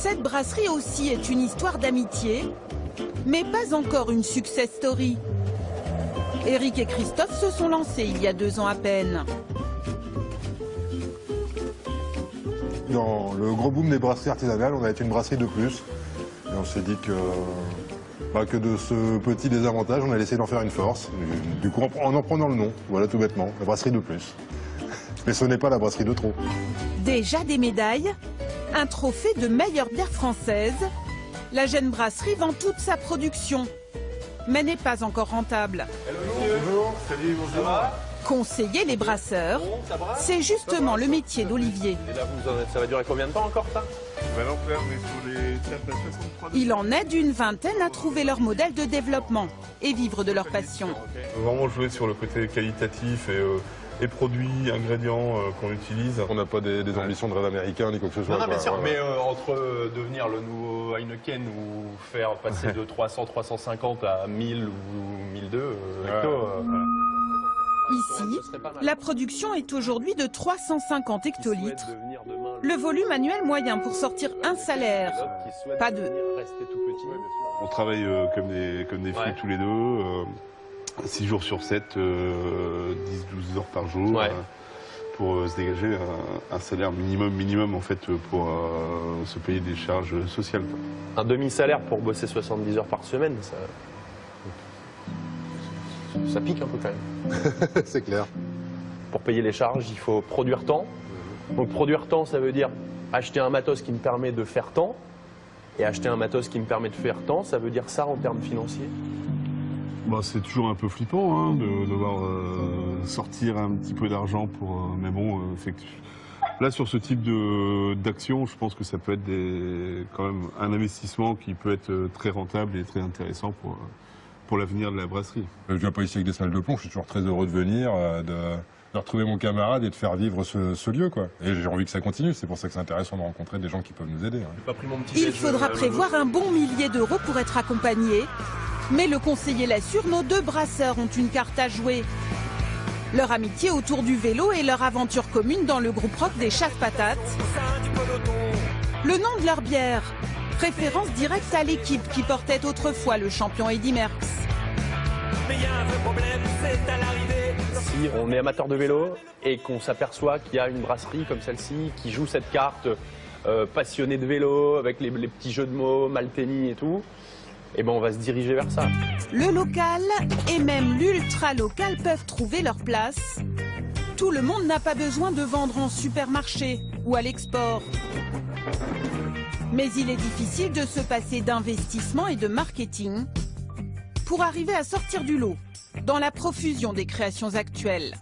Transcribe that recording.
Cette brasserie aussi est une histoire d'amitié, mais pas encore une success story. Eric et Christophe se sont lancés il y a 2 ans à peine. Dans le gros boom des brasseries artisanales, on a été une brasserie de plus. Et on s'est dit que de ce petit désavantage, on a essayé d'en faire une force. Du coup, en prenant le nom, voilà tout bêtement, la brasserie de plus. Mais ce n'est pas la brasserie de trop. Déjà des médailles, un trophée de meilleure bière française. La jeune brasserie vend toute sa production, mais n'est pas encore rentable. Bonjour, salut, bonjour. Conseiller les brasseurs, c'est justement le métier d'Olivier. Et là, ça va durer combien de temps encore, ça? Là, on est sur les 4 à 63. Il en aide une vingtaine à trouver leur modèle de développement et vivre de leur passion. Vraiment jouer sur le côté qualitatif et produits, ingrédients qu'on utilise. On n'a pas des ambitions de rêve américain ni quoi que ce soit. Non, bien sûr, mais entre devenir le nouveau Heineken ou faire passer de 300, 350 à 1000 ou 1002, Ici, la production est aujourd'hui de 350 hectolitres. Le volume annuel moyen pour sortir un salaire, pas deux. On travaille comme des fous tous les deux, 6 jours sur 7, 10-12 heures par jour, pour se dégager un salaire minimum en fait, pour se payer des charges sociales. Un demi-salaire pour bosser 70 heures par semaine, ça pique un peu quand même. C'est clair. Pour payer les charges, il faut produire tant. Donc produire tant, ça veut dire acheter un matos qui me permet de faire tant. Et acheter un matos qui me permet de faire tant, ça veut dire ça en termes financiers. Bah, c'est toujours un peu flippant hein, de devoir sortir un petit peu d'argent pour... mais bon, là sur ce type d'action, je pense que ça peut être quand même un investissement qui peut être très rentable et très intéressant pour l'avenir de la brasserie. Je ne viens pas ici avec des salles de plomb, je suis toujours très heureux de venir, de retrouver mon camarade et de faire vivre ce lieu, quoi. Et j'ai envie que ça continue, c'est pour ça que c'est intéressant de rencontrer des gens qui peuvent nous aider. Hein. Il faudra prévoir un bon millier d'euros pour être accompagné. Mais le conseiller l'assure, nos 2 brasseurs ont une carte à jouer. Leur amitié autour du vélo et leur aventure commune dans le groupe rock des Chasse-Patates. Le nom de leur bière, référence directe à l'équipe qui portait autrefois le champion Eddy Merckx. Si on est amateur de vélo et qu'on s'aperçoit qu'il y a une brasserie comme celle-ci qui joue cette carte passionnée de vélo avec les petits jeux de mots, Malteni et tout, et ben on va se diriger vers ça. Le local et même l'ultra-local peuvent trouver leur place. Tout le monde n'a pas besoin de vendre en supermarché ou à l'export. Mais il est difficile de se passer d'investissement et de marketing pour arriver à sortir du lot dans la profusion des créations actuelles.